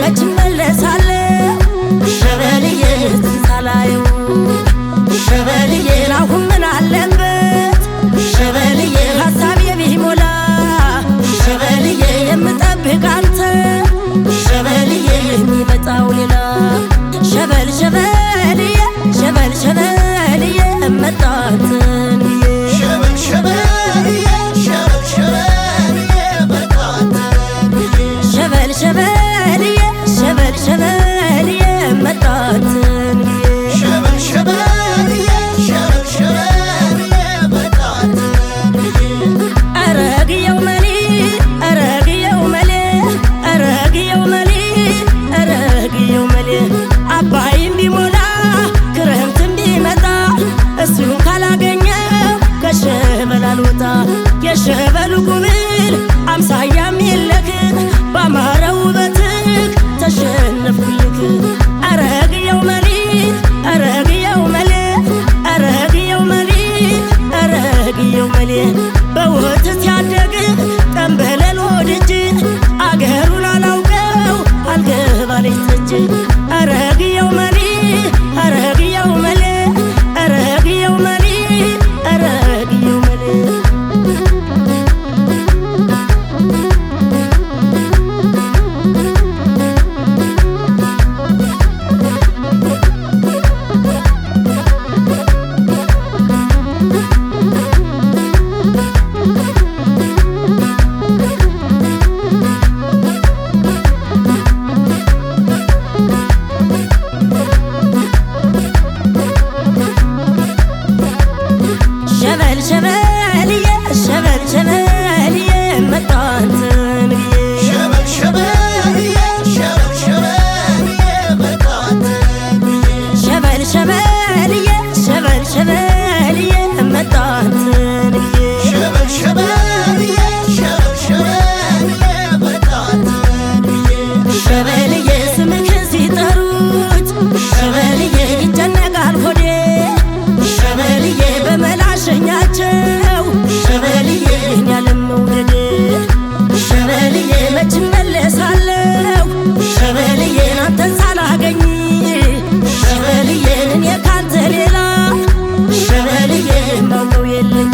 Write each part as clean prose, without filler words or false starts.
መች መለሳለሁ ሸበልዬ ሳላየው ሸበልዬ አሁን ምን አለበት ሸበልዬ ሀሳቤ ቢሞላ ሸበልዬ የምጠብቅ አንተ ሸበልዬ የሚመጣው ሌላ ሸበል ሸበልዬ ሸበል ሸበልዬ መጣትን ሸበል ሸበልዬ ሸበል ሸበልዬ መጣትን ሸበል ሸበልዬ ሸበል ሸበልዬ መጣትን ሸበል ሸበልዬ ሸበል ሸበልዬ መጣትን አረግየው መሌ አረግየው መሌ አረግየው መሌ አረግየው መሌ አባይም ቢሞላ ክረምትም ቢመጣ እሱን ካላገኘው ከሸበል አልወጣ የሸበሉ ጉብል አምሳያም የለክ ባማረው ውበትክ ተሸነፍኩልክ አረግየው መሌ አረግየው መሌ አረግየው መሌ አረግየው መሌ በወተት ያደግ ጠንበለል ወድጅ አገሩን አላውቀው አልገባለች ጠጅ አረግየው መሌ አረግየው መሌ አረግየው መሌ አረግየው መሌ ሸበል ሸበልዬ ሸበል ሸበልዬ መጣትን ሸበል ሸበልዬ ሸበል ሸበልዬ መጣትን ሸበል ሸበልዬ ሸበል ሸበልዬ መጣትን ሸበል ሸበልዬ ሸበል ሸበልዬ መጣትን ሸበልዬ ስምክን ሲጠሩት ሸበልዬ ይጨነቃል ሆዴ ሸበልዬ በመላሸኛቸው ሸበልዬ ያለም መውደድ ሸበልዬ መች መለሳለሁ ሸበልዬ አንተን ሳላገኝ ሸበልዬ እኔ ካንተ ሌላ ሸበልዬ ማውቀው የለኝ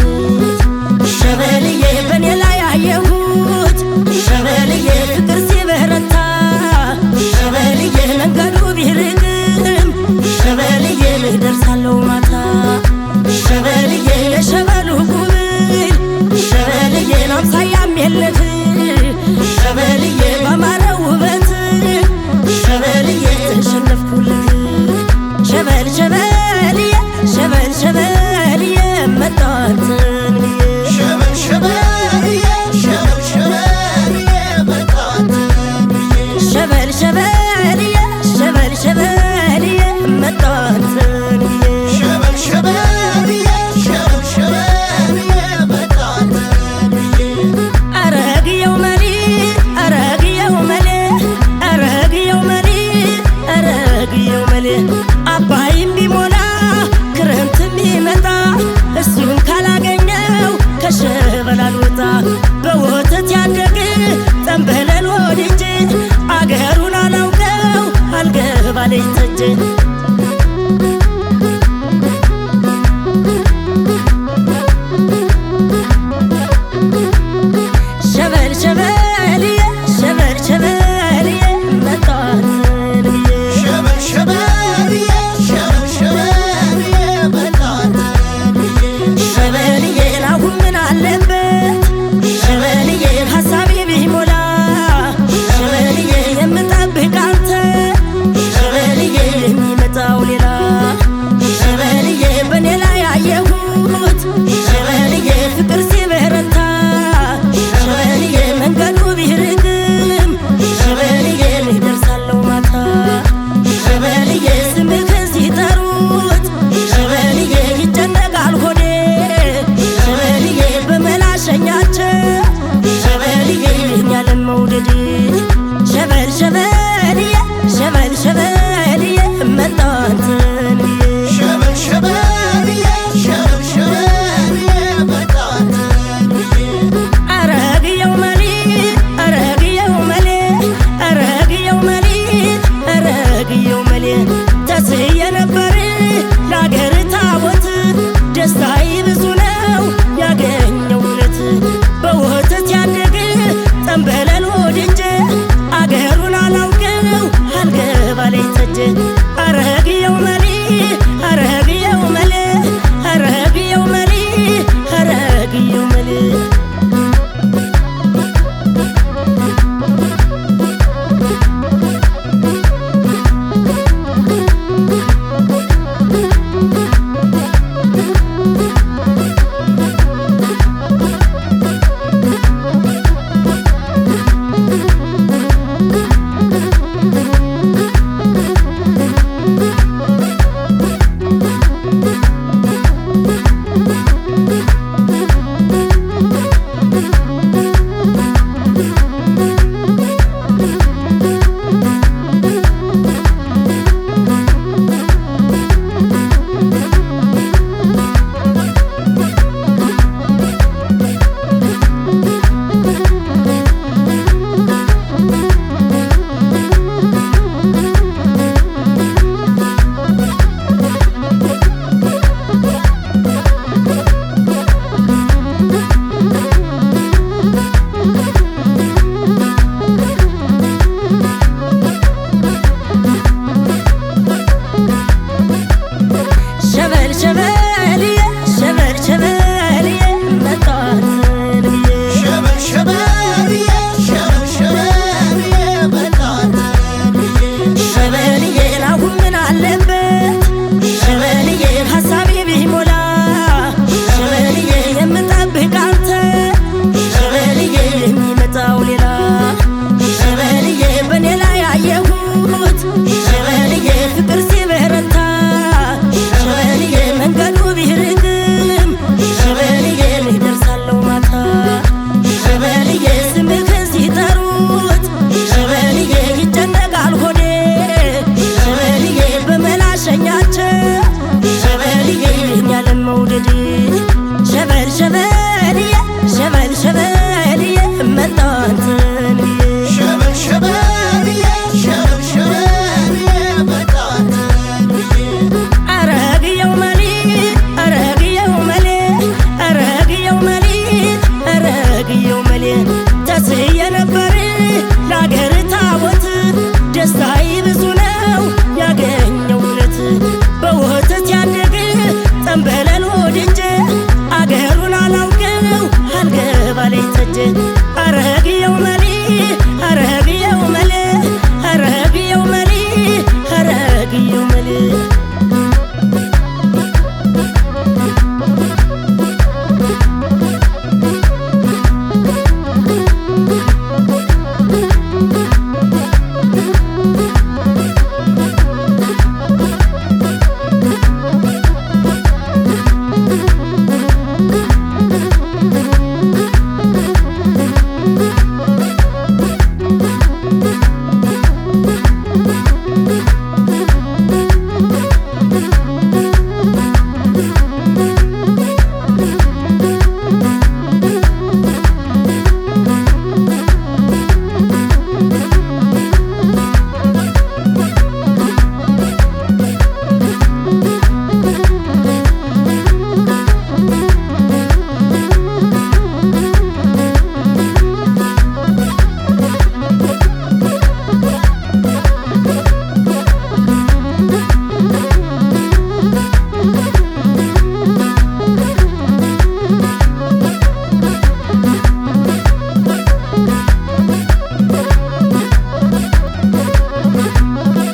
ሸበልዬ በኔ ላይ አየሁት ሸበልዬ ፍቅር ሲበረታ ሸበልዬ መንገዱ ቢርቅም ሸበልዬ ደርሳለሁ ማታ ሸበልዬ የሸበሉ ጉብል ሸበልዬ አምሳያም የለህ ሸበልዬ ባማረው ውበት ሸበልዬ ተሸነፍኩልህ ሸበል ሸበልዬ ሸበል ሸበልዬ መጣትን ሸበል ሸበልዬ ሸበል ሸበልዬ መጣትን ሸበል ሸበልዬ ሸበል ሸበልዬ መጣትን ሸበል ሸበልዬ ሸበል ሸበልዬ መጣትን አረግየው መሌ አረግየው መሌ አረግየው መሌ አረግየው መሌ አባይም ቢሞላ ክረምትም ቢመጣ እሱን ካላገኘው ከሸበል አልወጣ በወተት ያደግ ጠንበለል ወድጅ አገሩን አላውቀው አልገባለች ጠጅ